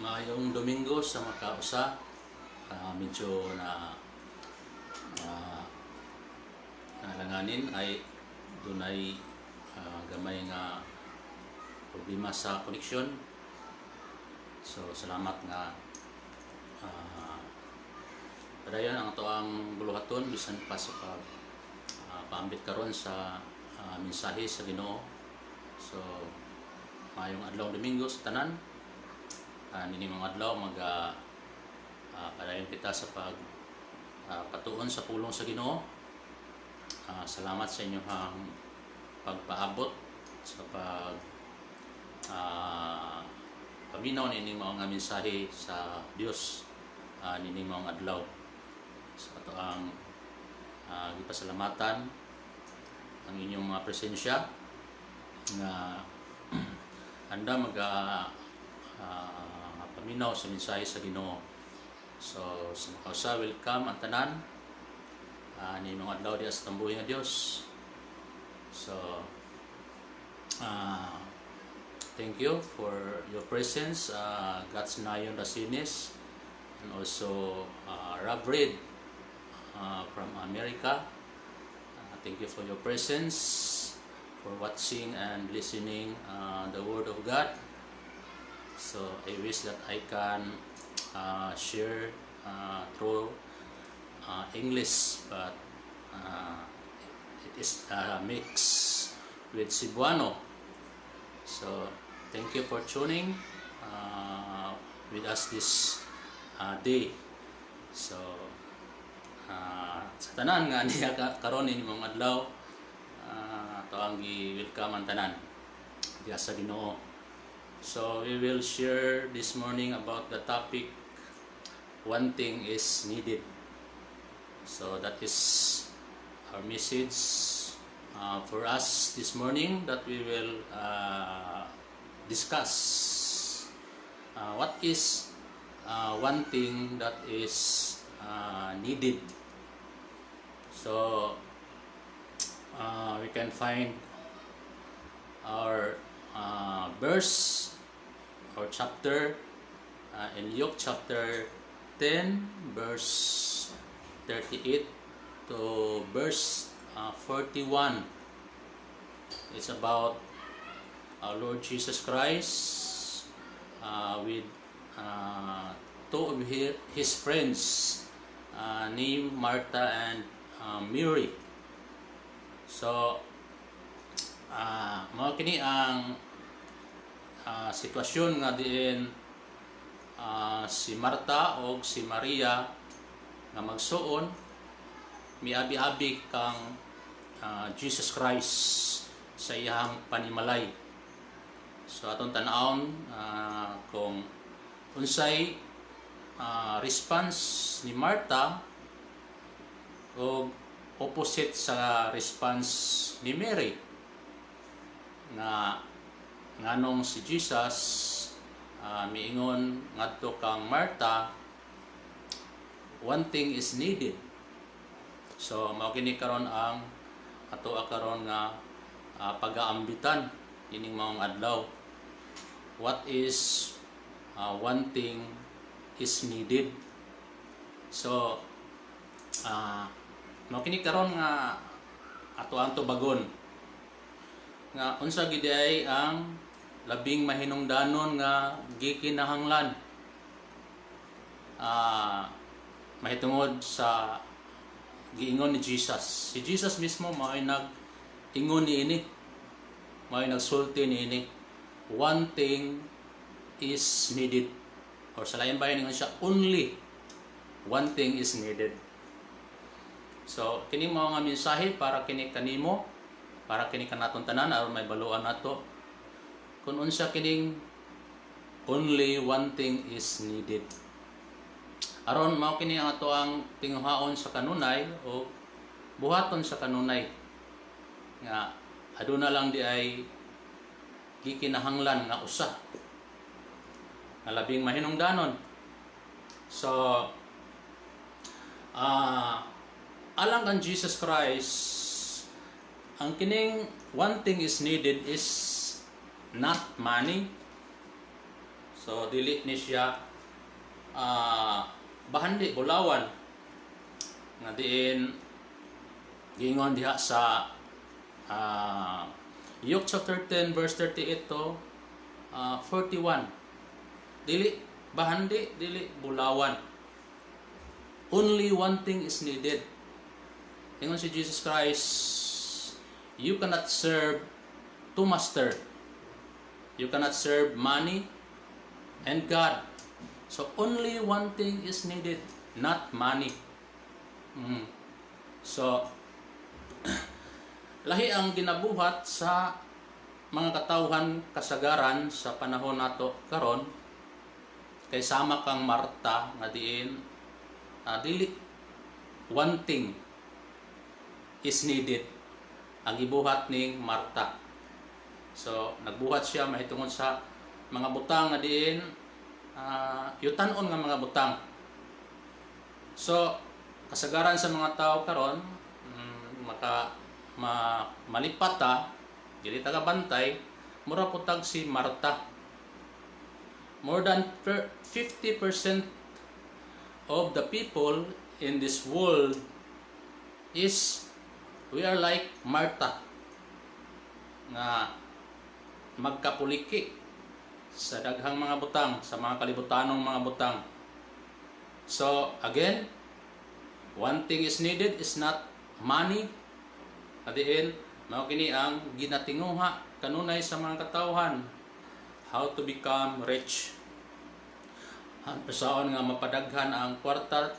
Ngayong Domingo sa makausa, medyo na nalanganin ay dunay gamay nga problema sa connection. So salamat nga padayon ang ato ang buluhaton bisan pa sa paambit karon sa mensahe sa Ginoo. So mayong adlaw Domingo sa tanan. Nini mga adlaw padayon kita sa patuon sa pulong sa Ginoo. Salamat sa inyong pagpaabot sa paminaw nini mga mensahe sa Dios nini mga adlaw. Sa ato ang gipasalamatan ang inyong mga presensya nga handa paminaw sa mensahe sa Ginoo. So sa makausa, welcome ang tanan ni mga adlaw diha sa tambuhay nga Dios. So thank you for your presence, God's Nayon Rasinis, and also Rob Reed from America. Thank you for your presence, for watching and listening the Word of God. So I wish that I can share through English, but it is mixed with Cebuano. So thank you for tuning with us this day. So sa tanan nga niya karon ini mga adlaw, ato ang gi-welcome ang tanan diha sa Ginoo. So we will share this morning about the topic, one thing is needed. So that is our message for us this morning, that we will discuss what is one thing that is needed. So we can find our verse or chapter in Luke chapter 10 verse 38 to verse 41. It's about our Lord Jesus Christ with two of his friends named Martha and Mary. So mao kini ang sitwasyon nga diin si Marta o si Maria nga magsuon miabi-abi kang Jesus Christ sa iyang panimalay. So atong tan-awon kung unsay response ni Marta o opposite sa response ni Mary, nga nganong si Jesus miingon ngadto kang Marta, one thing is needed. So mao kini karon ang ato karon nga pag-aambitan ining maong adlaw. What is one thing is needed? So mao kini karon nga ato ang tubagon nga unsa gid ay ang labing mahinungdanon nga gikinahanglan mahitungod sa giingon ni Jesus. Si Jesus mismo mao ay nag-ingon niini, mao ay nagsulti niini, one thing is needed, or sa lain bayan ingon siya, only one thing is needed. So kini mao nga mensahe para kini kanimo, para kini kanaton tanan aron may baluan nato kung unsa kining only one thing is needed. Aron mao kini ang ato ang tinguhaon sa kanunay o buhaton sa kanunay nga aduna lang di ay gikinahanglan nga usa nga labing mahinungdanon. So alang kan Jesus Christ, ang kining one thing is needed is not money. So dili ni siya bahandi bulawan nga diin giingon diha sa Luke chapter 10 verse 38 to 41. Dili bahandi, dili bulawan. Only one thing is needed. Ingon si Jesus Christ, you cannot serve two master. You cannot serve money and God. So only one thing is needed, not money. So lahi ang ginabuhat sa mga katawhan kasagaran sa panahon nato karon, kay sama kang Marta nga diin dili one thing is needed ang gibuhat ning Marta. So nagbuhat siya mahitungod sa mga butang nga diin yutan-on nga mga butang. So kasagaran sa mga tao karon malipat dili taga bantay, mura putag si Marta. More than 50% of the people in this world we are like Marta nga magkapuliki sa daghang mga butang, sa mga kalibutanong mga butang. So again, one thing is needed is not money. Adiin, mao kini ang ginatinguha kanunay sa mga katawhan, how to become rich. Pasaon nga mapadaghan ang kwarta,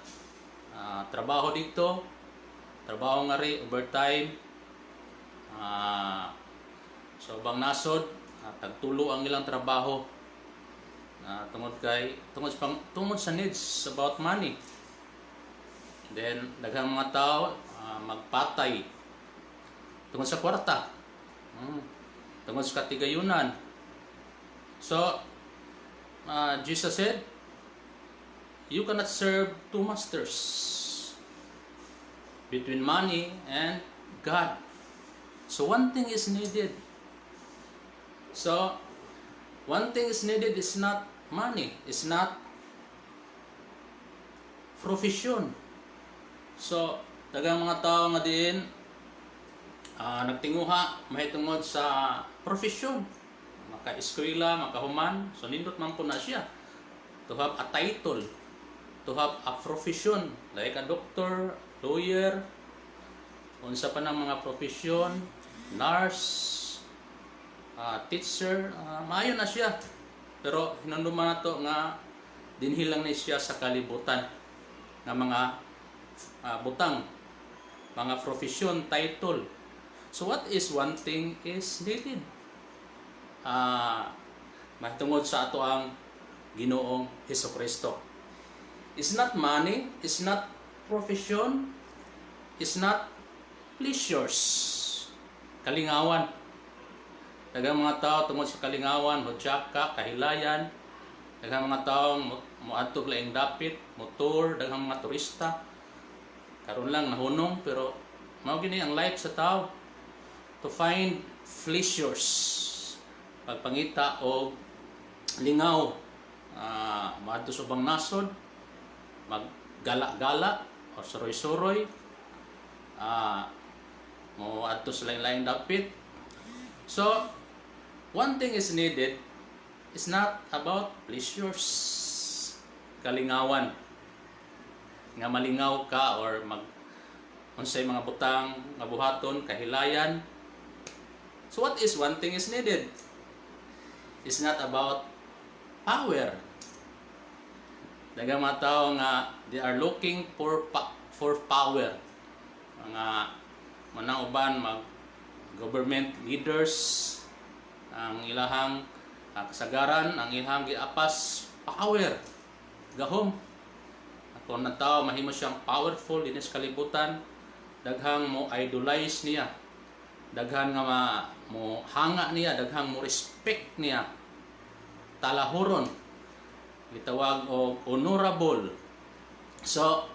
trabaho dito, trabaho nga ri overtime, so bang nasod tagtulo ang ilang trabaho tungod sa needs about money. Then daghang mga tao magpatay tungod sa kwarta, tungod sa katigayunan. So Jesus said, you cannot serve two masters, between money and God. So one thing is needed. So one thing is needed is not money, is not profession. So daghang mga tao nga din nagtinguha mahitungod sa profession, maka-eskwela, makahuman. So nindot man po na siya to have a title, to have a profession like a doctor, lawyer, unsa pa ng mga profession, nurse, teacher, maayo na siya. Pero hinanduman nato nga dinhilang ni siya sa kalibutan ng mga butang, mga profession, title. So what is one thing is needed? Mahitungod sa ato ang Ginoong Hesukristo. It's not money, it's not profession, it's not pleasures, kalingawan. Daghang mga tao tungod sa kalingawan, hudyaka, kahilayan. Daghang mga tao moadto laing dapit, motor, daghang mga turista. Karon lang nahunong, pero mao gini ang life sa tao, to find pleasures, pagpangita o lingaw, maadto sa ubang nasod, maggala-gala o suroy-suroy, mo adto sa lain-laing dapit. So one thing is needed is not about pleasures, kalingawan, nga malingaw ka or unsay mga butang nga buhaton, kahilayan. So what is one thing is needed? It's not about power. Daghang mga tao nga they are looking for power. Mga manang uban government leaders, ang ilahang kasagaran, ang ilahang giapas power, gahom. Kung na tao mahimo siyang powerful dinis kalibutan, daghang mo idolize niya, daghang nga mo hanga niya, daghang mo respect niya, talahuron, gitawag og honorable. So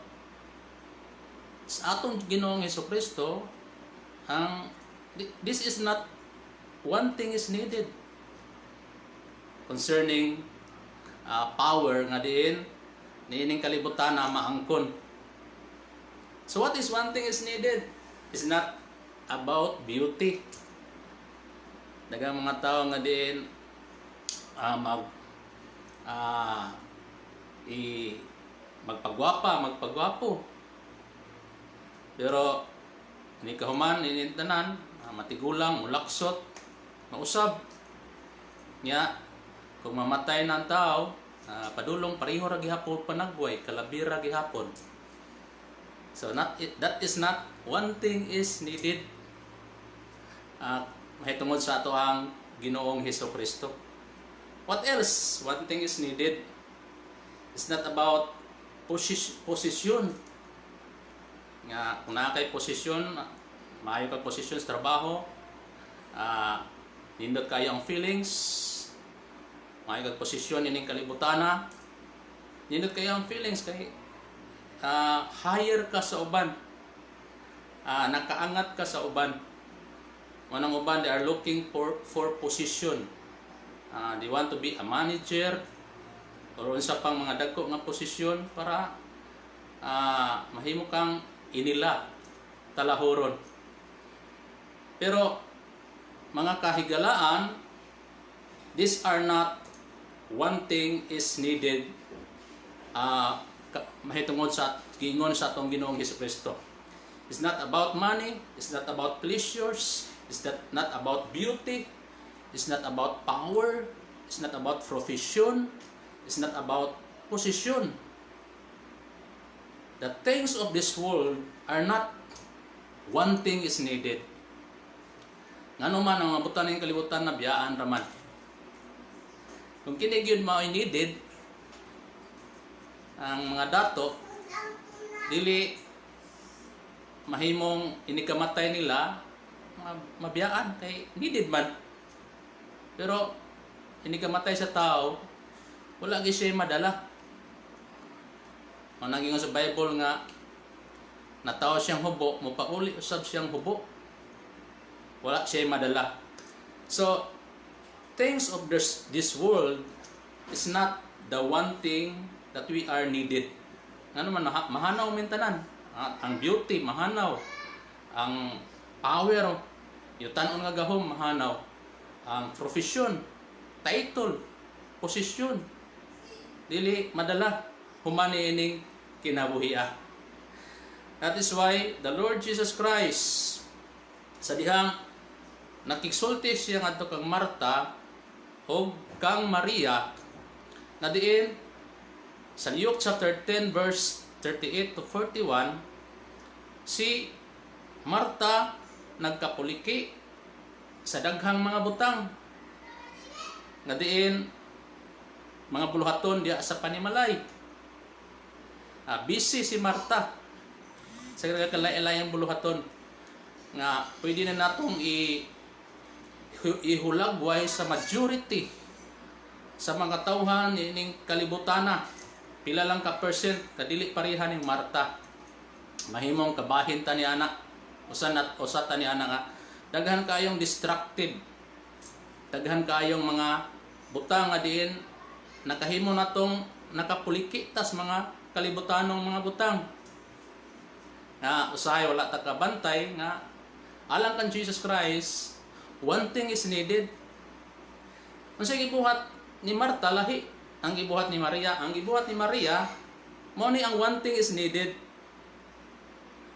sa atong Ginoong Hesukristo, this is not one thing is needed concerning power nga diin niining kalibutan na maangkon. So what is one thing is needed? It's not about beauty. Daghang mga tao nga diin magpagwapo. Pero ni kahuman ini tanan matigulang, mulaksot, mausab. Nya kung mamatay na ang tao, padulong pareho ra gihapon panagway, kalabira gihapon. So that is not one thing is needed. Mahitungod sa ato ang Ginoong Hesukristo. What else? One thing is needed. It's not about posisyon. Nga kung naa kay posisyon, maayo kay posisyon sa trabaho, nindot kayo ang feelings, maayo kay posisyon ining kalibutana, nindot kayo ang feelings kay higher ka sa uban, nakaangat ka sa uban. Manang uban, they are looking for position. They want to be a manager or unsa pang mga dagko nga posisyon para mahimo kang inila talahoron. Pero mga kahigalaan, these are not one thing is needed mahitungod sa giingon sa atong Ginoong Hesukristo. It's not about money, it's not about pleasures, it's not about beauty, it's not about power, it's not about profession, it's not about position. The things of this world are not one thing is needed. Ngano man ang mabutan ng kalibutan na biyaan raman. Kung kini gyud mao needed, ang mga dato dili mahimong inikamatay nila mabiyaan kay needed man. Pero inikamatay sa tao wala gyud siya madala. Managing sa Bible nga natawo siyang hubo, mopauli usab siyang hubo. Wala siya madala. So things of this world is not the one thing that we are needed. Ano man mahanaw mintanan. Ang beauty mahanaw. Ang power yutan-on nga gahom mahanaw. Ang profession, title, posisyon dili madala humani ining kinabuhia. That is why the Lord Jesus Christ sa dihang nakigsulti siya ngadto kang Marta o kang Maria na diin sa Luke chapter 10 verse 38 to 41 si Marta nagkapuliki sa daghang mga butang nga diin mga buluhaton diya sa panimalay. Busy si Marta sa kalay-layang buluhaton nga pwede na natong ihulagway sa majority sa mga tawhan ining kalibutana. Pila lang ka percent kadili pareha ning Marta. Mahimong kabahin ta ni ana. Usa ta ni ana nga daghan kayong distracted. Daghan kayong mga butang nga diin nakahimo natong nakapuliki tas mga kalibutanong mga butang. Usahay wala ta kabantay nga alang kan Jesus Christ, one thing is needed. Unsa gibuhat ni Marta lahi ang gibuhat ni Maria. Ang gibuhat ni Maria mao ni ang one thing is needed.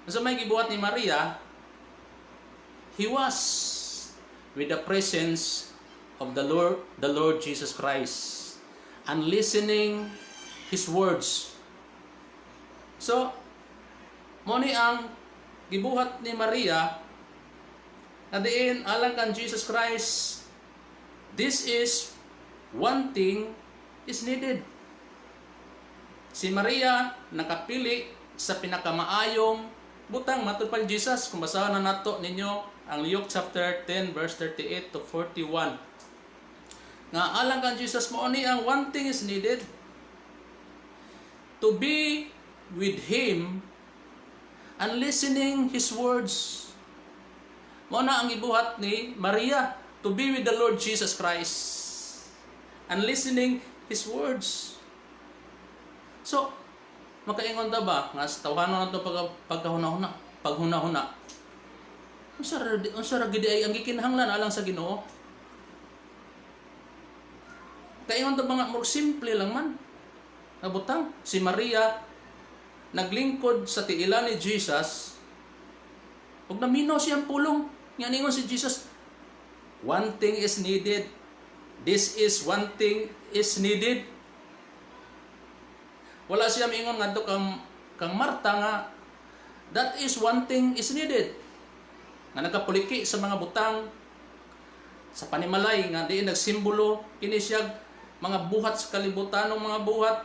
Unsa may gibuhat ni Maria? He was with the presence of the Lord Jesus Christ and listening His words. So, mo ni ang gibuhat ni Maria na diin alang kan Jesus Christ. This is one thing is needed. Si Maria nakapili sa pinakamaayong butang matud pa Jesus. Kung basahan na nato ninyo ang Luke chapter 10 verse 38 to 41. Nga alang kan Jesus mo ni ang one thing is needed. To be with Him and listening His words. Mo na ang ibuhat ni Maria, to be with the Lord Jesus Christ and listening His words. So, makaingon ta ba nga sa tawhanon nato paghunahuna, unsa ra gid ay ang gikinahanglan alang sa Ginoo? Kaingon ta ba nga more simple lang man. Nabutang si Maria naglingkod sa tiilan ni Jesus ug naminaw siyang pulong. Nga ningon si Jesus, one thing is needed. This is one thing is needed. Wala siya miingon ngadto kang Marta nga that is one thing is needed. Nga nagapuliki sa mga butang sa panimalay nga diin nagsimbolo kini siya mga buhat sa kalibutan ng mga buhat.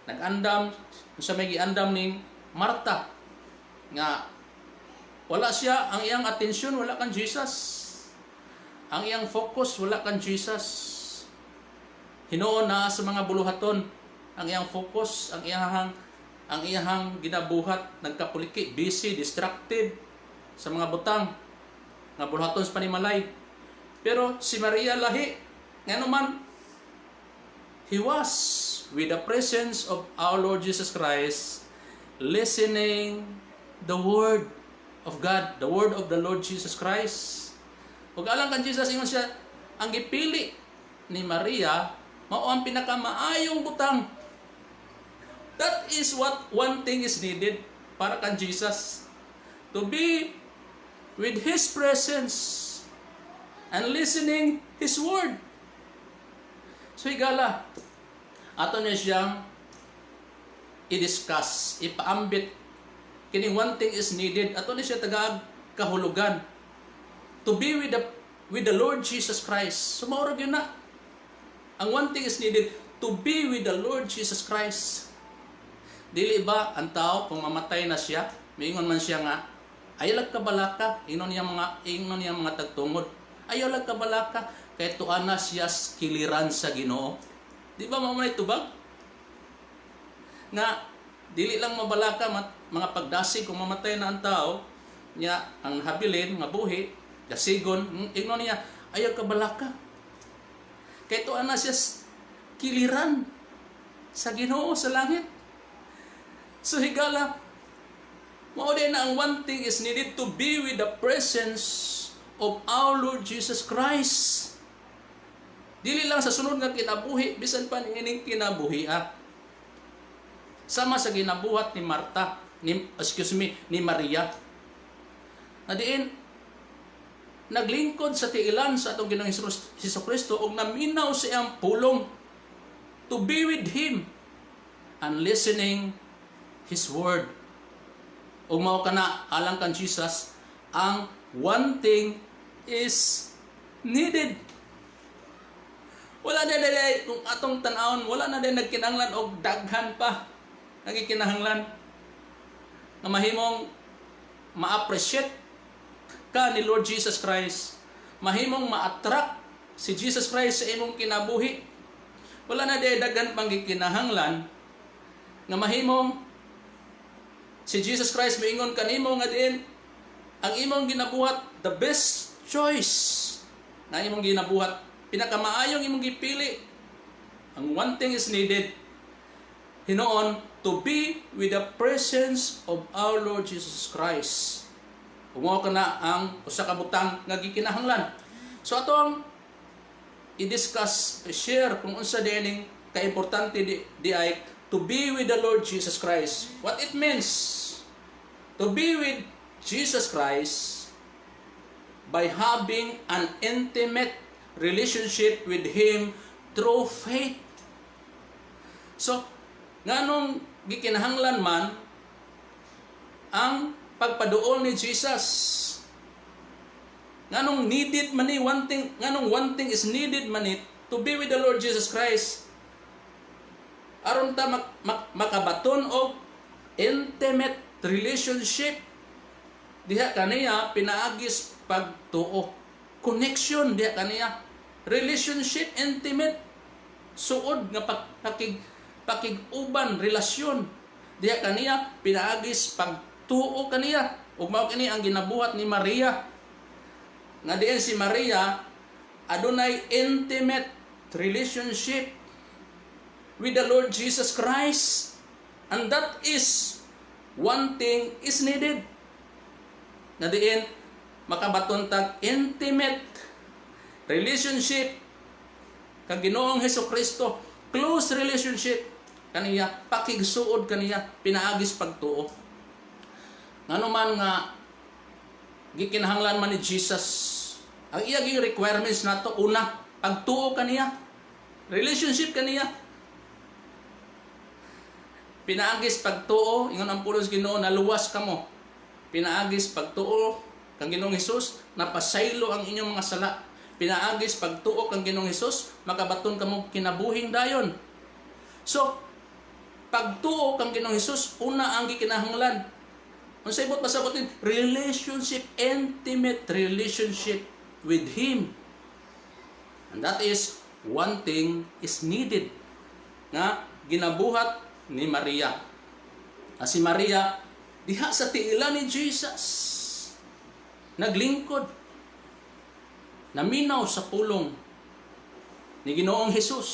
Nag-andam sa may giandam ni Marta nga wala siya ang iyang atensyon wala kan Jesus. Ang iyang focus wala kan Jesus. Hinuon na sa mga buluhaton ang iyang focus, ang iyang ginabuhat, nagkapuliki, busy, distracted sa mga butang nga buluhaton sa panimalay. Pero si Maria lahi, nga naman he was with the presence of our Lord Jesus Christ, listening the word of God, the word of the Lord Jesus Christ. Ug alang kan Jesus ingon siya, ang gipili ni Maria mao ang pinakamaayong butang. That is what one thing is needed para kan Jesus. To be with His presence and listening His word. So higala, ato niya siyang i-discuss, ipaambit. Kining one thing is needed. Ato niya siya tagag kahulugan. To be with the Lord Jesus Christ. So maurag yun na. Ang one thing is needed, to be with the Lord Jesus Christ. Dili ba ang tao kung mamatay na siya, miingon man siya nga, ayaw lag kabalaka, ingnon niya mga tagtungod. Ayaw lag kabalaka, kay tuana siya kiliran sa Ginoo. Di ba mamay tubag? Nga, dili lang mabalaka, mga pagdasig kung mamatay na ang tao, niya, ang habilin, mga buhi, dasigon, ingnon niya, ayaw kabalaka. Kay tuana siya kiliran sa Ginoo sa langit. So higala, mao din na ang one thing is needed to be with the presence of our Lord Jesus Christ. Dili lang sa sunod nga kinabuhi, bisan pa niining kinabuhi sama sa ginabuhat ni Marta, ni Maria. Na diin naglingkod sa tiilan sa atong Ginoong Hesukristo ug naminaw sa iyang pulong to be with Him and listening His word. Ug mao kana alang kan Jesus, ang one thing is needed. Wala na dili kung atong tan-awon, wala na din nagkinahanglan og daghan pa nagikinahanglan nga mahimong ma-appreciate ka ni Lord Jesus Christ, mahimong ma-attract si Jesus Christ sa imong kinabuhi. Wala na din daghan pang gikinahanglan nga mahimong si Jesus Christ moingon kanimo nga diin ang imong ginabuhat the best choice na imong ginabuhat, pinakamaayong imong gipili. Ang one thing is needed, hinuon, to be with the presence of our Lord Jesus Christ. Umaw ka na ang usa ka butang nga gikinahanglan. So ato ang i-discuss, i-share kung unsa dining kaimportante di ay to be with the Lord Jesus Christ. What it means to be with Jesus Christ by having an intimate relationship with Him through faith. So, nganong gikinahanglan man ang pagpaduol ni Jesus? Nganong needed man ni nganong one thing is needed man it to be with the Lord Jesus Christ? Aron ta makabaton og intimate relationship diha kaniya pinaagis pagtuo, connection diha kaniya, relationship, intimate, suod nga pakig-uban, relasyon diha kaniya pinaagis pagtuo kaniya. Ug mao kini ang ginabuhat ni Maria nga diin si Maria adunay intimate relationship with the Lord Jesus Christ. And that is one thing is needed. Na diin, makabaton tag intimate relationship kang Ginoong Hesukristo, close relationship kaniya, pakigsuod kaniya, pinaagis pagtuo. Ngano man nga gikinahanglan man ni Jesus, ang iyang requirements nato, una, pagtuo kaniya, relationship kaniya. Pinaagis pagtuo, ingon ang pulos Ginoo, naluwas kamo. Pinaagis pagtuo kang Ginoong Hesus, napasaylo ang inyong mga sala. Pinaagis pagtuo kang Ginoong Hesus, makabaton kamo kinabuhing dayon. So, pagtuo kang Ginoong Hesus, una ang gikinahanglan. Kung sa ibot pasabotin, relationship, intimate relationship with Him. And that is one thing is needed nga ginabuhat ni Maria. Si Maria, diha sa tiila ni Jesus, naglingkod, naminaw sa pulong ni Ginoong Hesus.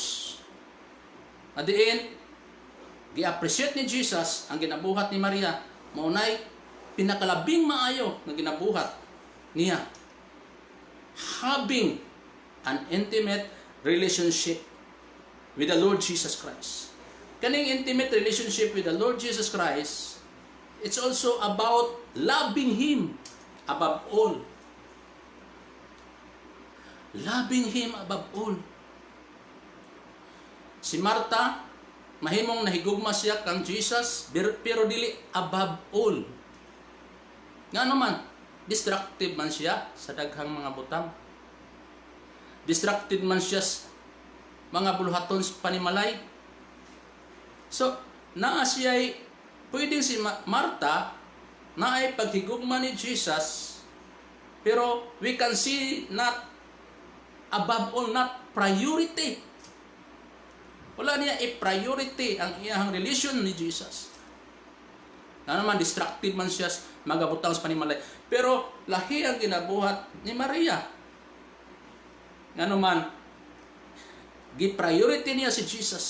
Adiin, gi-appreciate ni Jesus ang ginabuhat ni Maria, maunay pinakalabing maayo na ginabuhat niya. Having an intimate relationship with the Lord Jesus Christ. Kaning intimate relationship with the Lord Jesus Christ, it's also about loving Him above all. Loving Him above all. Si Marta, mahimong nahigugma siya kang Jesus, pero dili above all. Nga naman, distracted man siya sa daghang mga butang. Distracted man siya sa mga buluhaton sa panimalay. So, naa siya'y, pwedeng si Marta, na ay paghigugma ni Jesus, pero we can see not above all, not priority. Wala niya i-priority ang iyang relation ni Jesus. Na naman, distracted man siya, magabutang sa panimalay. Pero, lahi ang ginabuhat ni Maria. Nga naman, gi-priority niya si Jesus.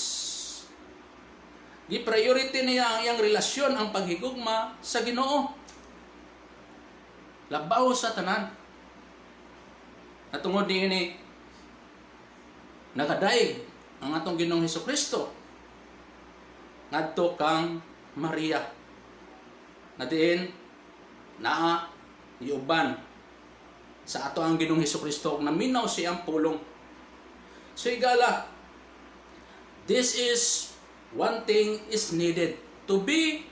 Gi-priority niya ang iyang relasyon, ang paghigugma sa Ginoo. Labaw sa tanan. At tungod ni nakadaig ang atong Ginoong Hesukristo ngadto kang Maria. Natiin naa iuban sa ato ang Ginoong Hesukristo na minaw siyang pulong. So igala, this is one thing is needed to be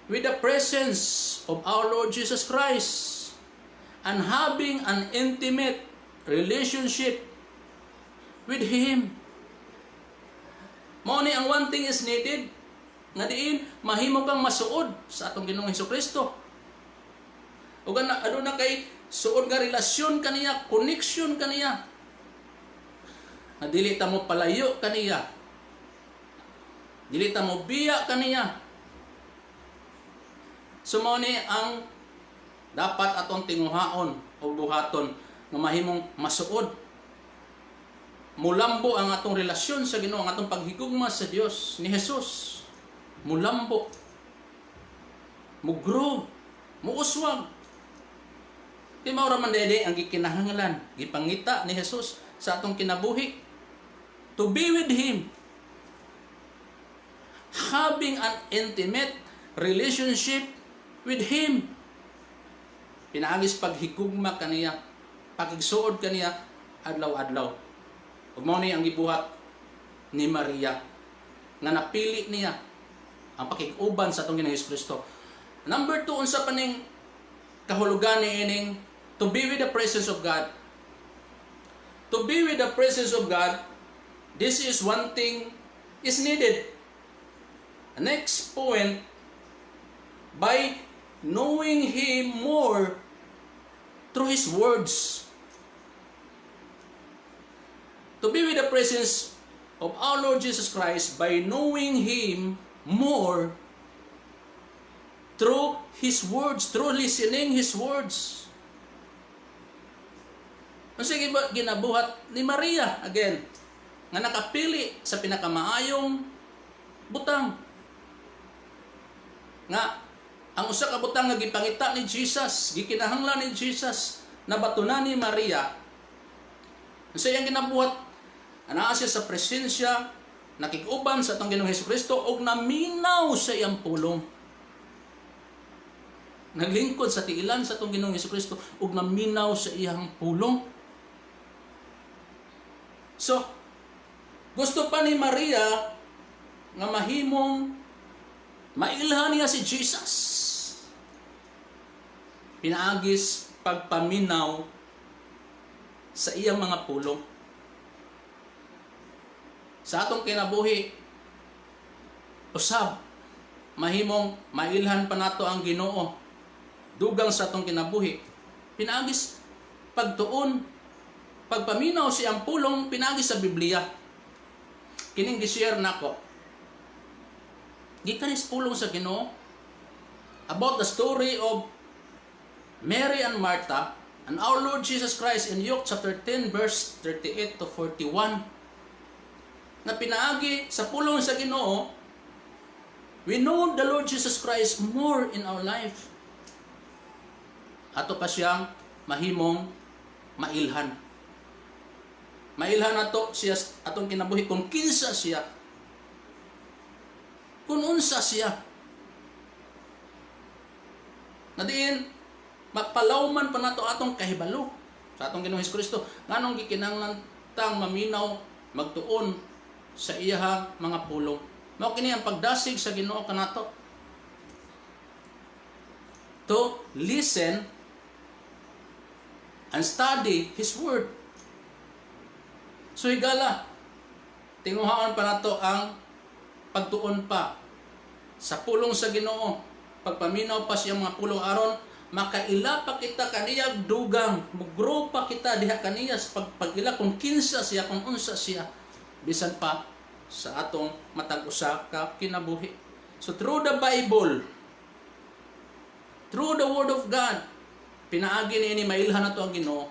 with the presence of our Lord Jesus Christ and having an intimate relationship with Him. Mao ni ang one thing is needed nga diin mahimo kang masuod sa atong Ginoong Hesukristo. Ug aduna kay suod nga relasyon kaniya, connection kaniya. Na dili ta mo palayo kaniya. Dili ta mo biya kaniya. So mao ni ang dapat atong tinguhaon o buhaton nga mahimong masuod. Mulambo ang atong relasyon sa Ginoo, ang atong paghigugma sa Dios ni Jesus. Mulambo. Mugrow. Muuswag. Di mao ra man dede ang gikinahanglan, gipangita ni Jesus sa atong kinabuhi. To be with Him. Having an intimate relationship with Him. Pinaagis paghigugma kaniya, pagigsuod kaniya adlaw-adlaw. Ug mao ni ang gibuhat ni Maria nga napili niya ang pakig-uban sa atong Ginoong Hesukristo. Number 2, unsa pa ning kahulugan ni ining to be with the presence of God. To be with the presence of God, this is one thing is needed. The next point, by knowing Him more through His words. To be with the presence of our Lord Jesus Christ by knowing Him more through His words, through listening His words. Kasi ginabuhat ni Maria, again, nga nakapili sa pinakamaayong butang. Nga ang usa ka butang nga gipangita ni Jesus, gikinahanglan ni Jesus na batunan ni Maria. Sa iyang ginabuhat, anaa siya sa presensya, nakig-uban sa atong Ginoong Hesukristo ug naminaw sa iyang pulong. Naglingkod sa tiilan sa atong Ginoong Hesukristo ug naminaw sa iyang pulong. So, gusto pa ni Maria nga mahimong mailhan niya si Jesus. Pinaagis pagpaminaw sa iyang mga pulong. Sa atong kinabuhi, usab, mahimong mailhan pa nato ang Ginoo. Dugang sa atong kinabuhi. Pinaagis pagtuon, pagpaminaw sa iyang pulong, pinaagis sa Biblia. Kining gi-share nako. Gikan is pulong sa Ginoo about the story of Mary and Martha and our Lord Jesus Christ in Luke chapter 10 verse 38 to 41 na pinaagi sa pulong sa Ginoo. We know the Lord Jesus Christ more in our life. Ato pa siyang mahimong mailhan. Mailhan nato siya atong kinabuhi kung kinsa siya. Kung unsa siya. Nadiin, magpalawman pa nato atong kahibalo sa atong Ginoong Hesukristo. Nganong gikinahanglan tang maminaw, magtuon sa iyang mga pulong. Mao kini ang pagdasig sa Ginoo kanato. To listen and study His Word. So higala, tinguhaan pa nato ang pagtuon pa sa pulong sa Ginoo, pagpaminaw pa siyang mga pulong aron makaila pa kita kaniyag dugang, mugro pa kita diha kaniya sa pagila kung kinsa siya, kung unsa siya, bisan pa sa atong matag usa ka kinabuhi. So through the Bible, through the Word of God, pinaagi niini mailhan nato ang Ginoo.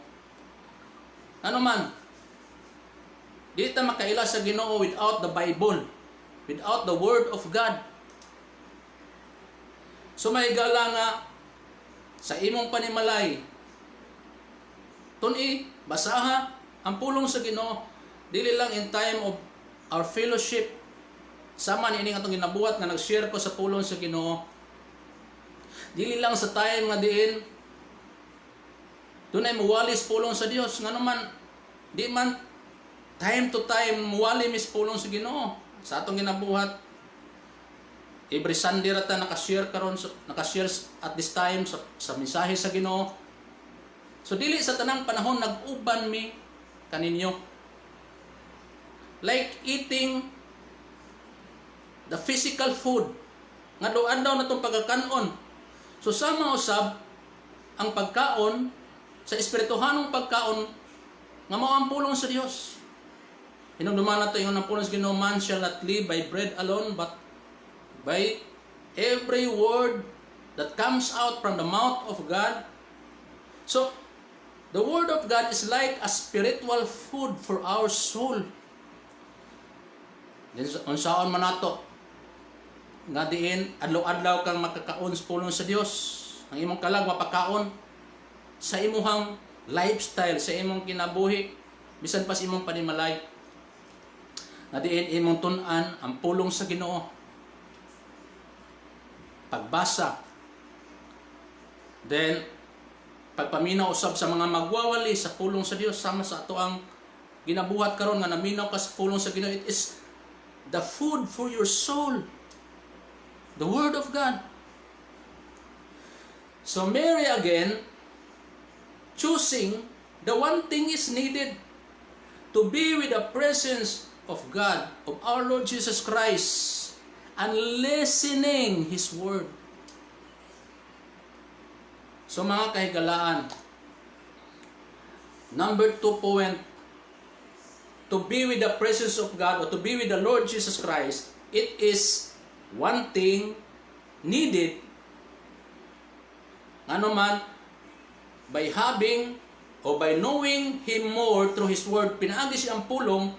Ano man, di ta makaila sa Ginoo without the Bible, without the Word of God. So may gala nga sa imong panimalay, tun-i, basaha ang pulong sa Ginoo. Dili lang in time of our fellowship, sama ni ining atong ginabuhat nga nag-share ko sa pulong sa Ginoo. Dili lang sa time nga diin dunay muwalis pulong sa Dios, nga naman di man time to time muwali mis pulong sa Ginoo sa atong ginabuhat. Every Sunday rata nakashare karon, nakashare at this time sa mensahe sa Ginoo. So dili sa tanang panahon nag-uban mi kaninyo. Like eating the physical food. Nga doan daw natong pagkakanon. So sama usab ang pagkaon sa espirituhanong pagkaon nga mao ang pulong sa Dios. Hinumduman nato yung ang pulong sa Ginoo, man shall not live by bread alone but by every word that comes out from the mouth of God. So, the Word of God is like a spiritual food for our soul. Then, unsaon man nato nga diin adlaw-adlaw kang makakaon sa pulong sa Dios, ang imong kalag mapakaon sa imong lifestyle, sa imong kinabuhi, bisan pa sa imong panimalay. Nga diin imong tun-an ang pulong sa Ginoo. Pagbasa, then pagpaminaw usab sa mga magwawali sa pulong sa Dios, sama sa ato ang ginabuhat karon nga naminaw ka sa pulong sa Ginoo. It is the food for your soul, the Word of God. So Mary again choosing the one thing is needed to be with the presence of God, of our Lord Jesus Christ, and listening His Word. So mga kahigalaan, number 2 point, to be with the presence of God or to be with the Lord Jesus Christ, it is one thing needed, ano man, by having or by knowing Him more through His Word. Pinaagi siyang pulong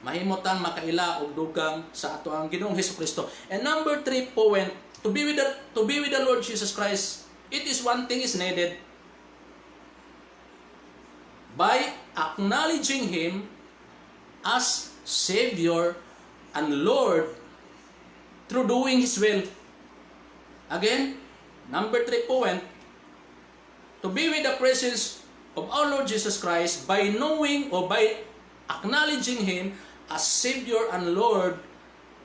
mahimutang makaila og dugang sa ato ang Ginoong Hesukristo. And number 3 point, to be with the Lord Jesus Christ, it is one thing is needed. By acknowledging Him as Savior and Lord through doing His will. Again, number 3 point, to be with the presence of our Lord Jesus Christ by knowing or by acknowledging Him as Savior and Lord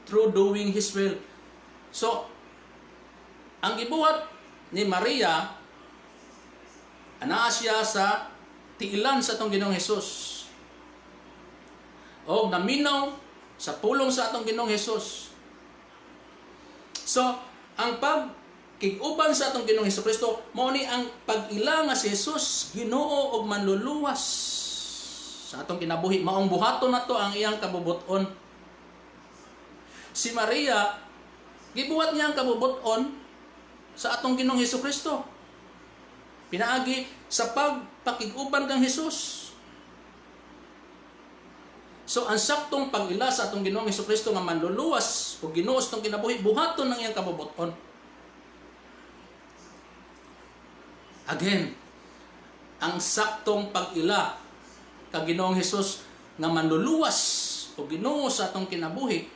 through doing His will. So, ang gibuhat ni Maria, anaa siya sa tiilan sa atong Ginoong Hesus. O naminaw sa pulong sa atong Ginoong Hesus. So, ang pagkig-uban sa atong Ginoong Hesukristo, mao ni ang pag-ila nga si Jesus Ginoo og manluluwas sa atong kinabuhi. Maong buhaton nato ang iyang kabubuton. Si Maria, gibuhat niya ang kabubuton sa atong Ginoong Hesukristo. Pinaagi sa pagpakig-uban kang Jesus. So, ang saktong pag-ila sa atong Ginoong Hesukristo nga manluluwas o Ginoo sa atong kinabuhi, buhaton ng iyang kabubuton. Again, ang saktong pag-ila kag Ginoong Hesus nga manluluwas o Ginoo sa atong kinabuhi,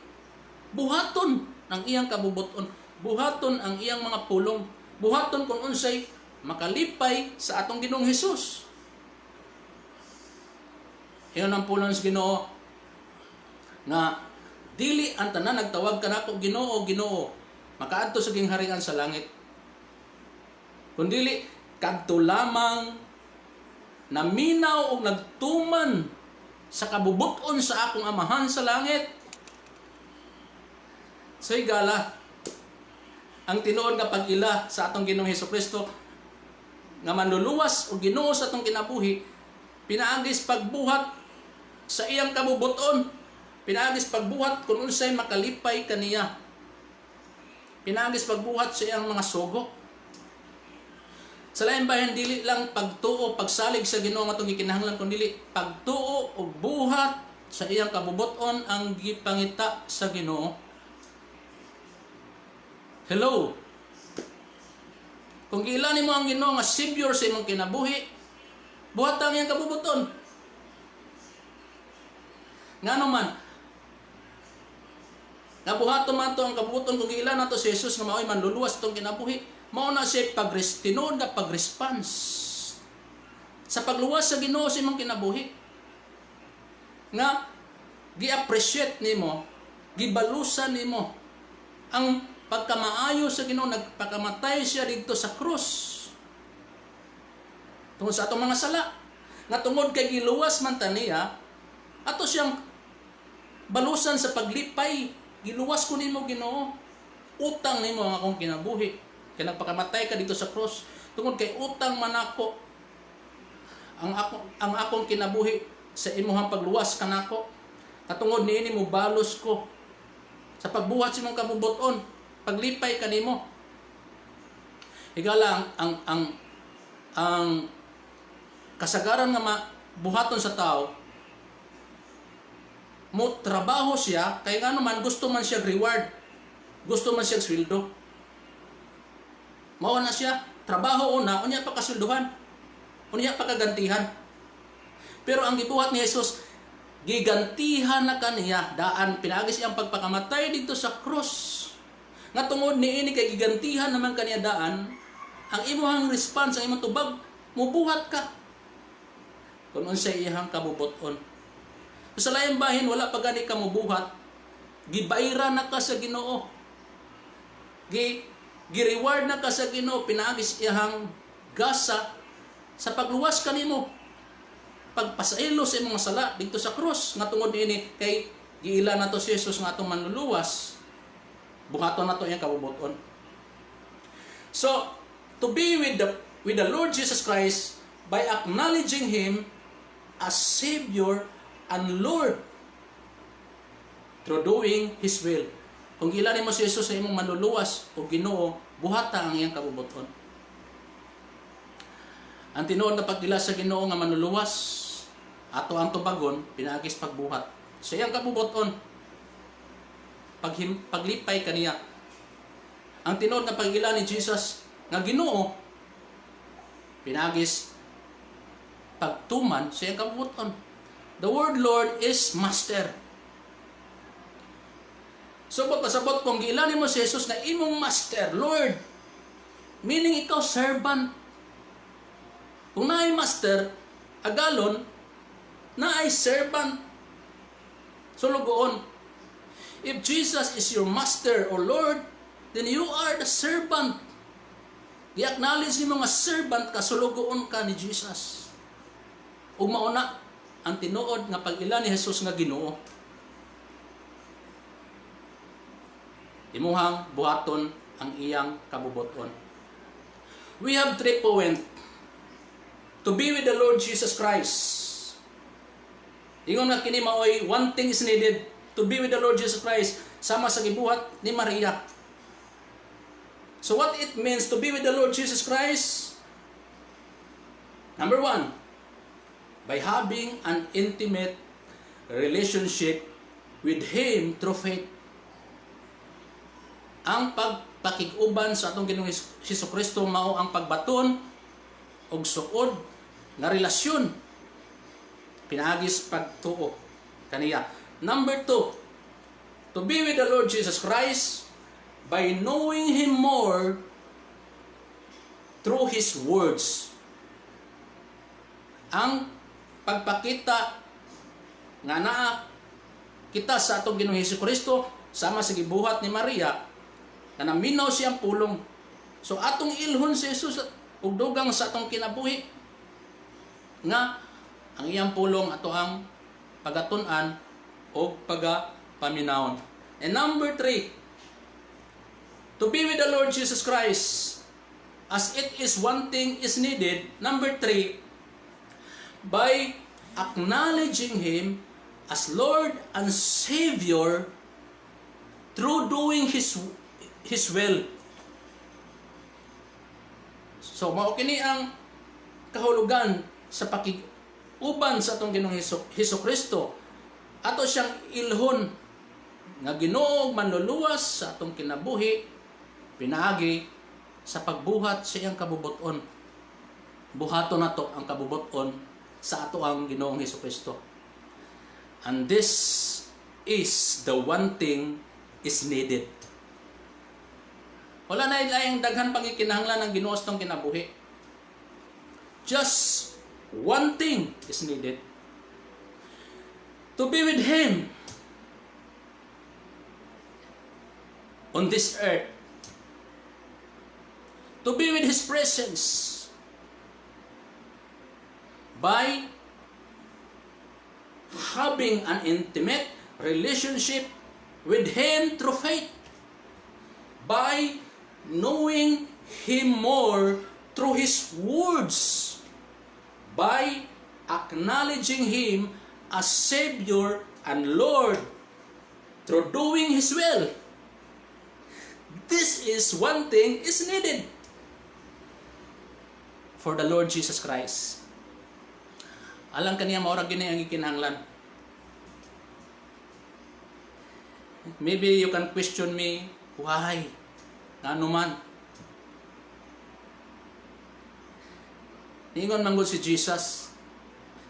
buhaton ng iyang kabubuton, buhaton ang iyang mga pulong, buhaton kung unsay makalipay sa atong Ginoong Hesus. Iyon ang pulong sa Ginoo nga dili ang tanan nagtawag kanako Ginoo, Ginoo, makaadto sa gingharian sa langit. Kundili kadto lamang naminaw og nagtuman sa kabubuton sa akong Amahan sa langit. So higala, ang tinuod nga pag-ila sa atong Ginoong Hesukristo nga manluluwas o Ginoo sa atong kinabuhi, pinaagis pagbuhat sa iyang kabubuton, pinaagis pagbuhat kung unsay makalipay kaniya, pinaagis pagbuhat sa iyang mga sugo. Sa lain bahin, dili lang pagtuo, pagsalig sa Ginoo nga itong gikinahanglan, kundi pagtuo o buhat sa iyang kabubuton ang gipangita sa Ginoo. Hello? Kung giilan mo ang Ginoo nga Savior sa imong kinabuhi, buhat ang iyang kabubuton. Ngano man, nabuhaton man to ang kabubuton kung giilan nato si Jesus nga mao'y manluluwas itong kinabuhi. Mao na siya tinuod na pag-response sa pagluwas sa Ginoo sa imong kinabuhi. Nga gi-appreciate nimo, gibalusan nimo ang pagkamaayo sa Ginoo, nagpakamatay siya dito sa krus tungod sa atong mga sala. Nga tungod kay giluwas man taniya, ato siyang balusan sa paglipay. Giluwas ko nimo Ginoo, utang nimo ang akong kinabuhi. Kaya nagpakamatay ka dito sa cross. Tungod kay utang man ako ang akong kinabuhi sa imuhang pagluwas kanako. Katungod niini mo balos ko sa pagbuhat sa imong kabubuton, paglipay kanimo. Higala ang kasagaran nga mabuhaton sa tao, mo trabaho siya kay ngano man gusto man siya reward, gusto man siya sweldo. Mao na siya, trabaho una, unya pa kasulduhan, unya pa kagantihan. Pero ang gibuhat ni Jesus, gigantihan na kaniya, daan pinaagis iyang pagpakamatay dito sa krus. Nga tungod niini kay gigantihan naman kaniya daan, ang imuhang response, ang imong tubag, mubuhat ka. Kung unsay iyang kabubuton. Sa laing bahin, wala pa gani ka mubuhat, gibayra na ka sa Ginoo. Gi-reward na ka sa Ginoo, pinaagis iyang gasa sa pagluwas kanimo, pagpasailo sa imong sala dito sa krus. Nga tungod niini kay giila na to si Jesus nga atong manluluwas, buhaton na to iyang kabubuton. So, to be with the Lord Jesus Christ by acknowledging Him as Savior and Lord through doing His will. Kung giila nimo si Jesus sa imong manluluwas o Ginoo, buhata ang iyang kabubuton. Ang tinuod na pagdila sa Ginoo nga manluluwas, ato ang tubagon, pinaagis pagbuhat sa iyang kabubuton, paglipay kaniya. Ang tinuod nga pag-ila ni Jesus nga Ginoo, pinagis pagtuman sa iyang kabubuton. The word Lord is master. So pasabot kung giilanin mo si Jesus na imong master, Lord, meaning ikaw servant. Kung naay master, agalon, naay servant. So lugoon, if Jesus is your master or Lord, then you are the servant. I-acknowledge ni mga servant ka, so lugoon ka ni Jesus. Ug mauna ang tinuod nga pag-ila ni Jesus nga Ginoo. Imuhang buhaton ang iyang kabubuton. We have 3 points to be with the Lord Jesus Christ. Ingon nga kini maoy, one thing is needed to be with the Lord Jesus Christ, sama sa gibuhat ni Maria. So what it means to be with the Lord Jesus Christ? Number 1, by having an intimate relationship with Him through faith. Ang pagpakig-uban sa atong Ginoong Hesukristo mao ang pagbaton og suod nga relasyon pinagis pagtuo kaniya. Number 2, to be with the Lord Jesus Christ by knowing Him more through His words. Ang pagpakita nga naa kita sa atong Ginoong Hesukristo sama sa gibuhat ni Maria na naminaw siyang pulong. So atong ilhon si Jesus ug dugang sa atong kinabuhi nga ang iyang pulong ato ang pagatun-an o pagapaminawon. And number 3, to be with the Lord Jesus Christ, as it is one thing is needed. Number 3, by acknowledging Him as Lord and Savior through doing His will. So mao kini ang kahulugan sa pakig-uban sa atong Ginoong Hesukristo. Ato siyang ilhon nga Ginoo manluluwas sa atong kinabuhi pinaagi sa pagbuhat sa iyang kabubuton. Buhaton nato ang kabubuton sa ato ang Ginoong Hesukristo. And this is the one thing is needed. Wala na ilayang daghan pang ikinahanglan ng Ginoo sa atong kinabuhi. Just one thing is needed. To be with Him on this earth. To be with His presence by having an intimate relationship with Him through faith, by knowing Him more through His words, by acknowledging Him as Savior and Lord through doing His will. This is one thing is needed for the Lord Jesus Christ. Alang kaniya maurag gini ang ikinahanglan. Maybe you can question me, why? Ano man? Ingon manggod si Jesus,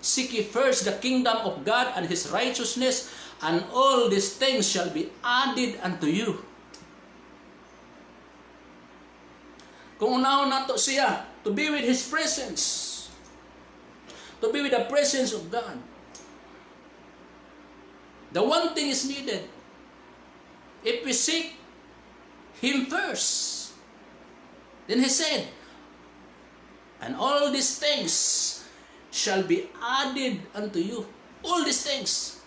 seek ye first the kingdom of God and His righteousness, and all these things shall be added unto you. Kung unahon nato siya, to be with His presence, to be with the presence of God, the one thing is needed. If we seek Him first, then He said, and all these things shall be added unto you. All these things.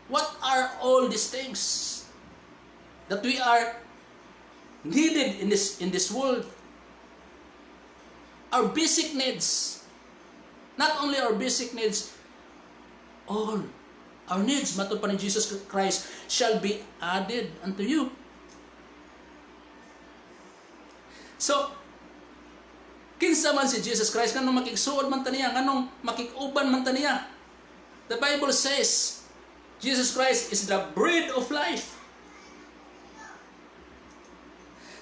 What are all these things that we are needed in this world? Our basic needs. Not only our basic needs, all our needs, matod pa ni Jesus Christ, shall be added unto you. So, kinsa man si Jesus Christ, kanong makigsuod man taniya, kanong makikuban man taniya. The Bible says, Jesus Christ is the bread of life.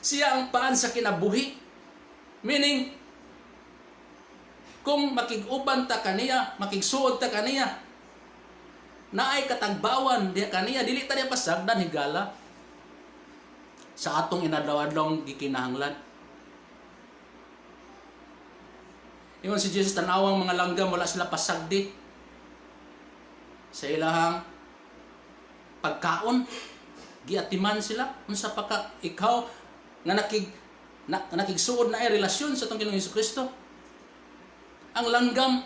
Siya ang paan sa kinabuhi. Meaning, kung makiguban ta kaniya, makigsuod ta kaniya, naay katagbawan diya kaniya, dili ta diya pasagdan higala sa atong inadlaw-adlawng gikinahanglan. Ingon si Jesus, tanawang mga langgam, wala sila pasagdi sa ilahang pagkaon. Giatiman sila. Unsa pa ka ikaw nga nakigsuod na ay relasyon sa itong Ginoong Hesukristo. Ang langgam,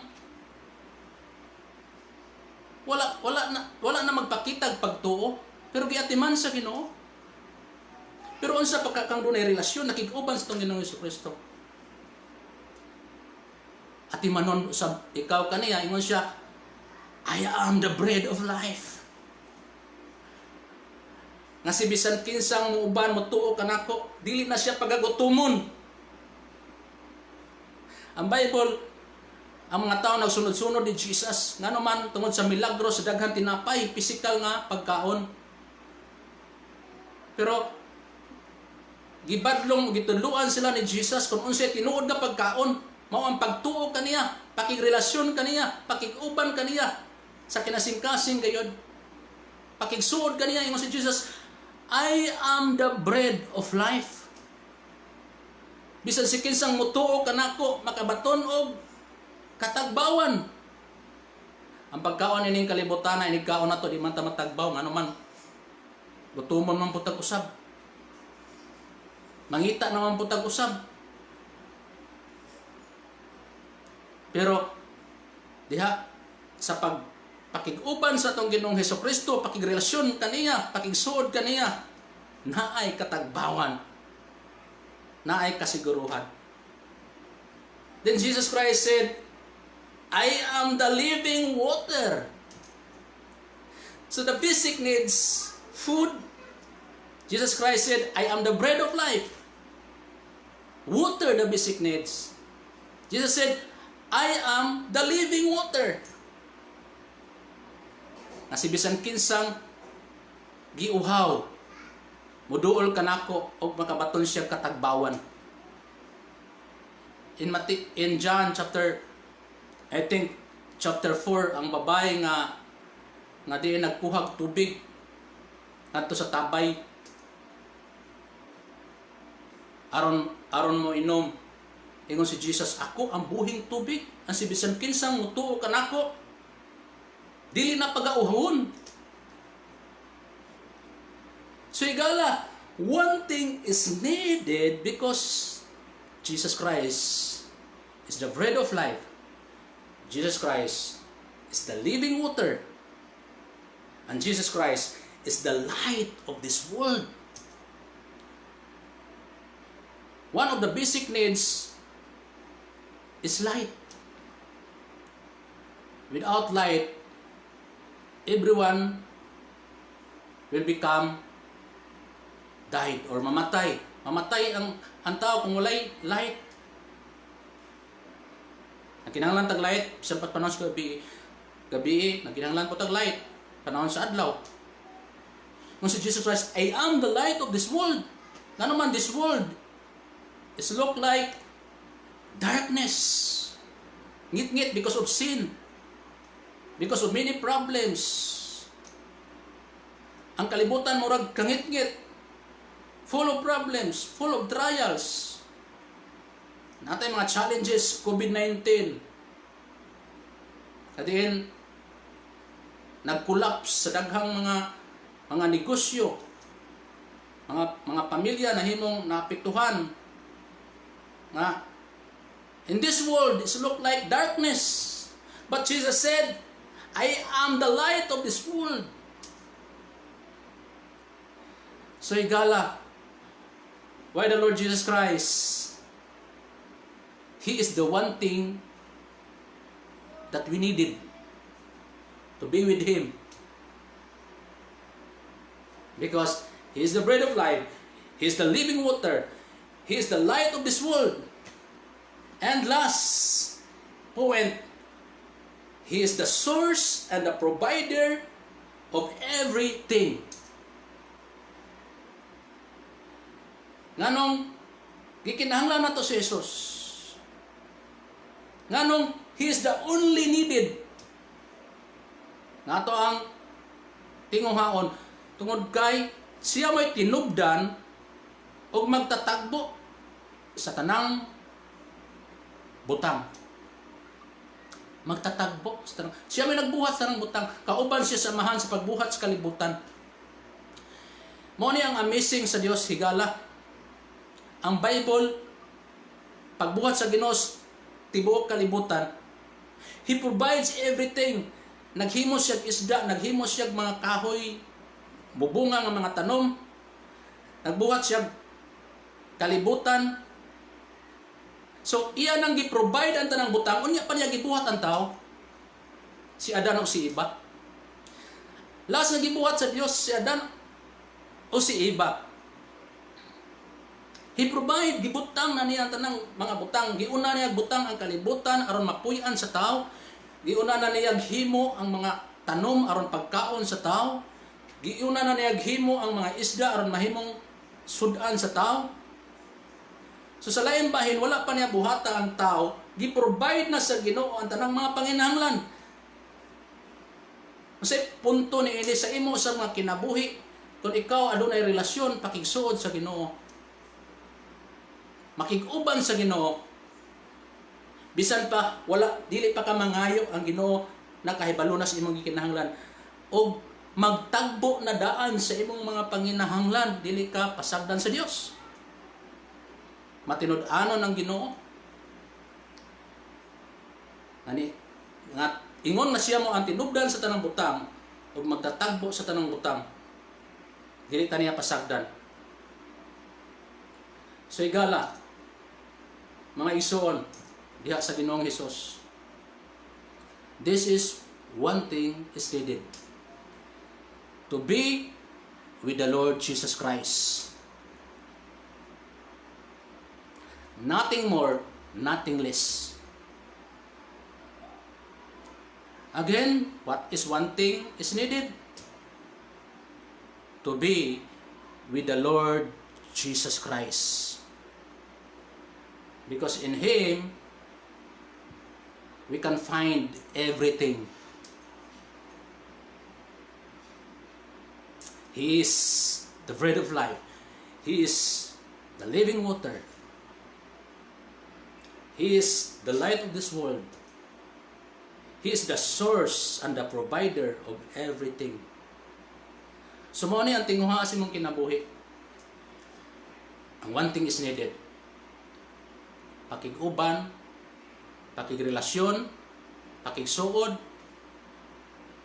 wala na magpakitag pagtuo, pero giatiman sa Ginoo. Pero unsa pa kang dunay relasyon, nakig-uban sa itong Ginoong Hesukristo. Atimanon sa ikaw kaniya, ingon siya, I am the bread of life. Nga si bisan kinsang muuban mo tuo kanako, dili na siya pagagutumon. Ang Bible, ang mga tao nagsunod-sunod ni Jesus, nga naman tungod sa milagro sa daghang tinapay, physical nga pagkaon. Pero gibadlong gituluan sila ni Jesus kung unsay tinuod nga pagkaon, mao ang pagtuo kaniya, pakigrelasyon kaniya, pakiguban kaniya sa kinasingkasing gayod. Pakigsuod kaniya ingon si Jesus, I am the bread of life. Bisan si kinsang mutuo kanako, makabaton og katagbawan. Ang pagkaon ining kalibutan na inig kaon nato di man ta matagbaw, ngano man gutumon man putag usab. Mangita naman putag usab. Pero diha sa pakiguban sa atong Ginoong Hesukristo, pakigrelasyon kaniya, pakigsuod kaniya, naay katagbawan, naay kasiguruhan. Then Jesus Christ said, I am the living water. So the basic needs, food, Jesus Christ said, I am the bread of life. Water, the basic needs. Jesus said, I am the living water. Na si bisan kinsang giuhaw, muduol kanako og makabaton siya katagbawan. In John chapter 4, ang babae nga di nagkuhag tubig ngadto sa tabay aron mo inom. Ingon si Jesus, ako ang buhing tubig. Ang si bisan kinsang mutuo kanako, dili na pagauhon. So igala, one thing is needed because Jesus Christ is the bread of life. Jesus Christ is the living water. And Jesus Christ is the light of this world. One of the basic needs is light. Without light, everyone will become died or mamatay. Mamatay ang tao kung walay light. Nakinahanglan tag light sa panahon sa gabi, nakinahanglan po tag light panahon sa adlaw. Kung si Jesus Christ, I am the light of this world. Nga naman this world is look like darkness. Ngit-ngit because of sin. Because of many problems. Ang kalibutan murag kangit-ngit. Full of problems, full of trials. Natay mga challenges, COVID-19. Kadiin, nag-collapse sa daghang mga negosyo. Mga pamilya na himong naapektuhan. In this world, it look like darkness. But Jesus said, I am the light of this world. So igala, why the Lord Jesus Christ? He is the one thing that we needed to be with Him. Because He is the bread of life. He is the living water. He is the light of this world. And last point, He is the source and the provider of everything. Nganong gikinahanglan nato si Jesus. Nganong He is the only needed. Nato ang tinguhaon tungod kay siya may tinubdan og magtatagbo sa tanang butang. Magtatagbo sa tanang. Siya may nagbuhat sa tanang butang. Kauban siya samahan sa pagbuhat sa kalibutan. Mao ni ang amazing sa Dios higala. Ang Bible, pagbuhat sa Ginoo tibuok kalibutan, He provides everything. Naghimo siya isda, naghimo siya mga kahoy, bubunga ng mga tanom, nagbuhat siya kalibutan. So, iya nang gi-provide ang tanang butang, unya pa niya gibuhat ang tao, si Adan o si Eva. Last na gibuhat sa Dios si Adan o si Eva. He provide, gibutang na niya ang tanang mga butang. Giuna niya butang ang kalibutan aron mapuy-an sa tao. Giuna na niya himo ang mga tanom aron pagkaon sa tao. Giuna na niya himo ang mga isda aron mahimong sudan sa tao. So sa lain bahin wala pa niya buhata ang tao, gi-provide na sa Ginoo ang tanang mga panginahanglan. Kasi punto ni ini sa imo sa mga kinabuhi kung ikaw adunay relasyon pakigsuod sa Ginoo. Makig-uban sa Ginoo, bisan pa wala dili pa ka mangayo ang Ginoo nakahibalunas sa imong gikinahanglan o magtagbo na daan sa imong mga panginahanglan, dili ka pasagdan sa Dios. Matinud-anon ang Ginoo. Ani nga ingon na siya mo ang tinubdan sa tanang butang ug magtatagbo sa tanang butang. Dili ta niya pasagdan. So igala, mga isuon diha sa Ginoong Hesus. This is one thing is needed. To be with the Lord Jesus Christ. Nothing more, nothing less. Again, what is one thing is needed? To be with the Lord Jesus Christ. Because in Him, we can find everything. He is the bread of life. He is the living water. He is the light of this world. He is the source and the provider of everything. So mo ni ang tinguha sa imong kinabuhi. Ang one thing is needed. Pakig-uban, pakigrelasyon, pakigsuod,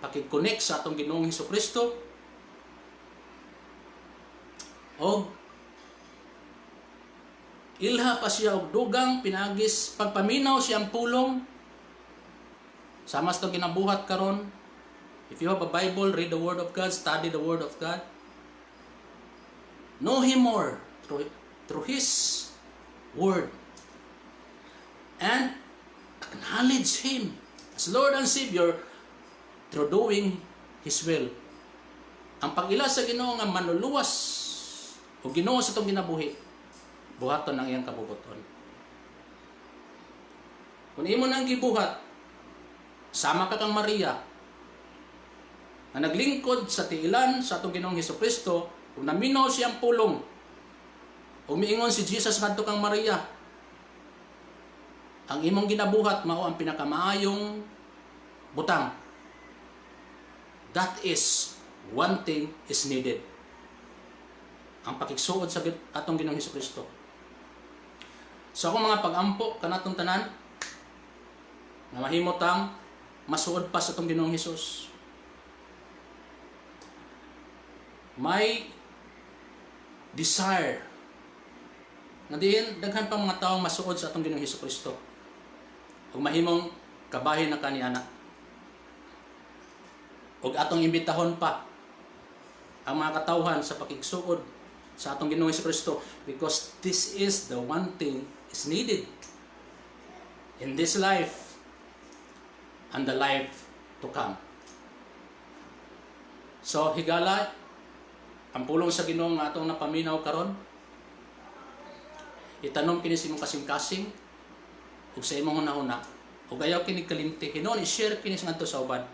pakig-connect sa atong Ginoong Hesukristo, o ilha pa siya og dugang pinagis pagpaminaw siyang pulong sama sa ginabuhat karon. If you have a Bible, read the Word of God, study the Word of God, know Him more through His Word, and acknowledge Him as Lord and Savior through doing His will. Ang pag-ila sa Ginoo nga manuluwas o Ginoo sa itong ginabuhi, buhaton ang iyang kabubuton. Kung imo nang gibuhat, sama ka kang Maria, na naglingkod sa tiilan sa atong Ginoong Hesukristo, kung naminaw siyang pulong, umiingon si Jesus ngadto kang Maria, ang imong ginabuhat mao ang pinakamaayong butang. That is one thing is needed. Ang pakigsuod sa atong Ginoong Hesukristo. So akong mga pag-ampo kanatong tanan na mahimotang masuod pa sa atong Ginoong Hesus. May desire na diin daghan pang mga taong masuod sa atong Ginoong Hesukristo. Ug mahimong kabahin na kaniana. Ug atong imbitahon pa ang mga katawhan sa pakigsuod sa atong Ginoong Hesukristo, because this is the one thing is needed in this life and the life to come. So higala ang pulong sa Ginoo nga atong napaminaw karon. Itanom kini sa imong kasing-kasing ug sa imong hunahuna. Ug ayaw kini kalimti. Hinuon i-share kini sa ngadto sa uban.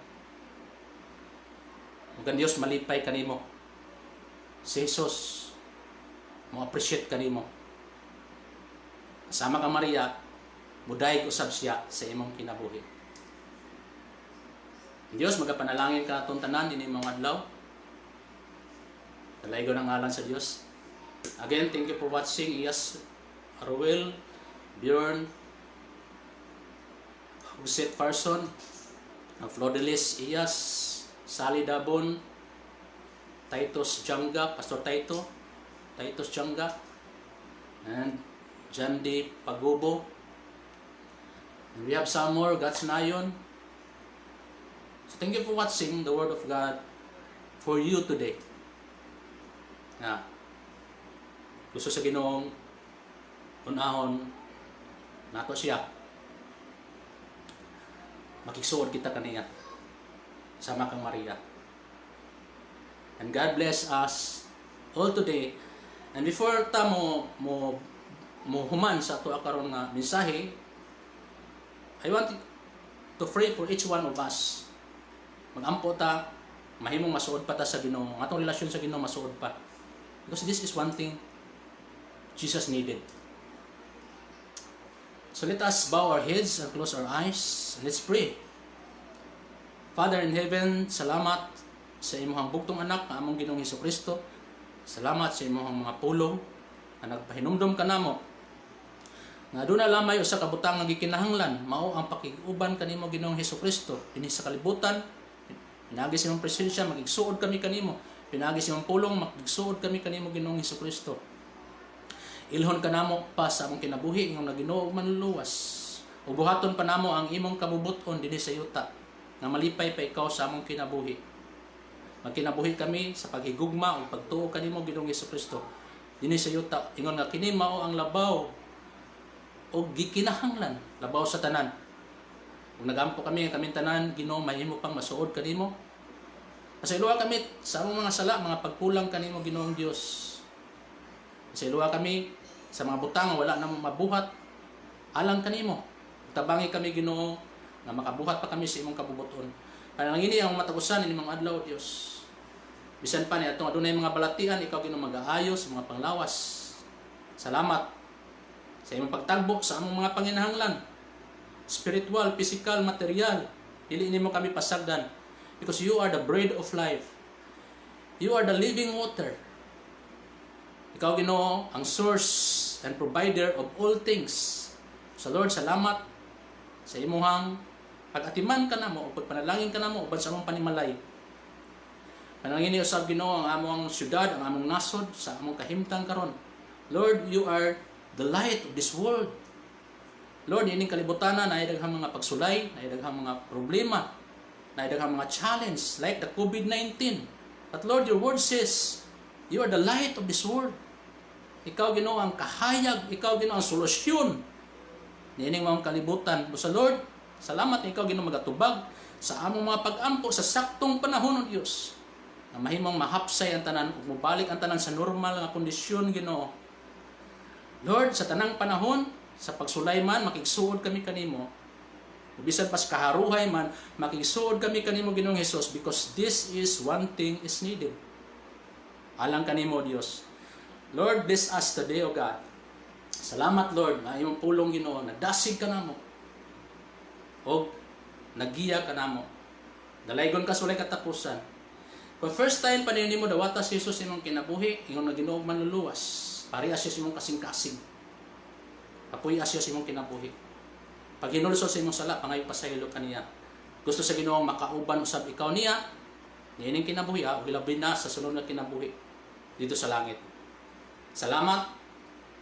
Ug ang Dios malipay kanimo. Si Jesus mo appreciate kanimo. Kasama ka Maria, muday usab siya sa imong kinabuhi. Diyos, magapanalangin ka atong tanan dinhi mga adlaw. Dalaygon ang ngalan sa Dios. Again, thank you for watching. Yes, Ruel, Bjorn, Josette Farson, Flodelis Iyas, Sally Dabon, Titus Janga, Pastor Titus Janga, and Jandi Pagubo. And we have some more, God's Nayon. So thank you for watching the Word of God for you today. Gusto sa Ginoong unahon nato siya. Makigsuod kita kaniya. Sama kang Maria. And God bless us all today. And before ta mo human sa ato karon nga mensahe, I want to pray for each one of us. Magampo ta, mahimong masuod pa ta sa Ginoo. Ang atong relasyon sa Ginoo masuod pa. Because this is one thing Jesus needed. So let us bow our heads and close our eyes. Let's pray. Father in heaven, salamat sa imong bugtong anak nga among Ginoong Hesukristo. Salamat sa imong mga pulong na nagpahinumdom ka namo. Nga aduna lamay usa ka butang nga gikinahanglan mao ang pakig-uban kanimo Ginoong Hesukristo dinhi sa kalibutan. Pinagi sa imong presensya magigsuod kami kanimo. Pinagi sa imong pulong magigsuod kami kanimo Ginoong Hesukristo. Ilhon ka namo pa sa among kinabuhi ngong Ginoo manluluwas. Ug buhaton pa namo ang imong kabubuton dinhi sa yuta nga malipay pa ikaw sa among kinabuhi. Magkinabuhi kami sa paghigugma ug pagtuo kanimo Ginoong Hesukristo dinhi sa yuta ingon nga kini mao ang labaw o gikinahanglan labaw sa tanan. Kung nagampo kami ang kaming tanan, Ginoo mahimo pang masuod kanimo. Pasayloa kami sa among mga sala, mga pagkulang kanimo Ginoong Dios. Pasayloa kami sa mga butang wala nang mabuhat alang kanimo. Tabangi kami Ginoo nga makabuhat pa kami sa imong kabubuton. Panalangin ang matagusan ini mga adlaw Dios. Bisan pa ni atong adunay mga balatian, ikaw Ginoo mag-aayo sa mga panglawas. Salamat sa imong pagtagbo sa among mga panginahanglan, spiritual, physical, material. Dili nimo kami pasagdan because you are the bread of life. You are the living water. Ikaw Ginoo ang source and provider of all things. So Lord, salamat sa imong pag-atiman ka namo ug panalangin ka namo uban sa among panimalay. Panalangin niyo sa Ginoo ang among syudad, ang among nasod sa among kahimtang karon. Lord, you are the light of this world. Lord, ining kalibutana na daghang mga pagsulay, na daghang mga problema, na daghang mga challenge like the COVID-19. But Lord, your word says, you are the light of this world. Ikaw Ginoo ang kahayag, ikaw Ginoo ang solusyon niining mga kalibutan. Busa Lord, salamat na ikaw Ginoo magatubag sa among mga pag-ampo sa saktong panahon, O Dios. Na mahimong mahapsay ang tanan ug mobalik ang tanan sa normal nga kondisyon Ginoo. Lord, sa tanang panahon, sa pagsulay man, makigsuod kami kanimo. Bisan pa sa kaharuhay man, makigsuod kami kanimo Ginoong Hesus because this is one thing is needed. Alang kanimo, Dios. Lord, bless us today, O God. Salamat, Lord, na imong pulong Ginoo, nadasig ka namo. O nagiya ka namo. Dalaygon ka sulay katapusan. For first time pa nimo dawata si Jesus imong kinabuhi, ingon na Ginoo manluluwas. Pari asya sa imong kasing-kasing. Apoy asya sa imong kinabuhi. Pag hinulso sa imong sala, pangayo pasaylo kaniya. Gusto sa Ginoo makauban usab ikaw niya, niining kinabuhi o hilabi na sa sunod na kinabuhi dito sa langit. Salamat.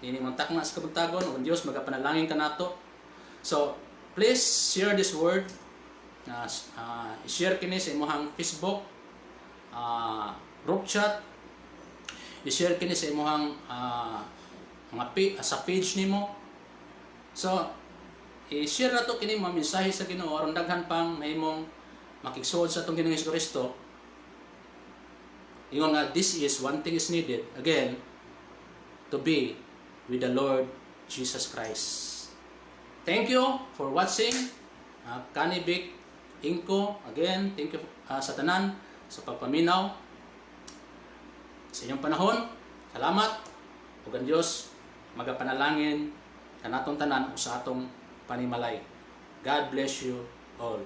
Niining mong takna sa kabuntagon, o Dios magapanalangin ka nato. So, please share this word. I-share kini sa imong Facebook, group chat. I-share kini sa imong sa page nimo. So, i-share na to kini mga mensahe sa Ginoo aron daghan pang mahimong makigsuod sa atong Ginoong Hesukristo. Ingon nga, this is, one thing is needed, again, to be with the Lord Jesus Christ. Thank you for watching. Kanibik, Inko, again, thank you sa tanan, sa pagpaminaw. Sa inyong panahon, salamat. Ug ang Dios magapanalangin kanatong tanan o sa atong panimalay. God bless you all.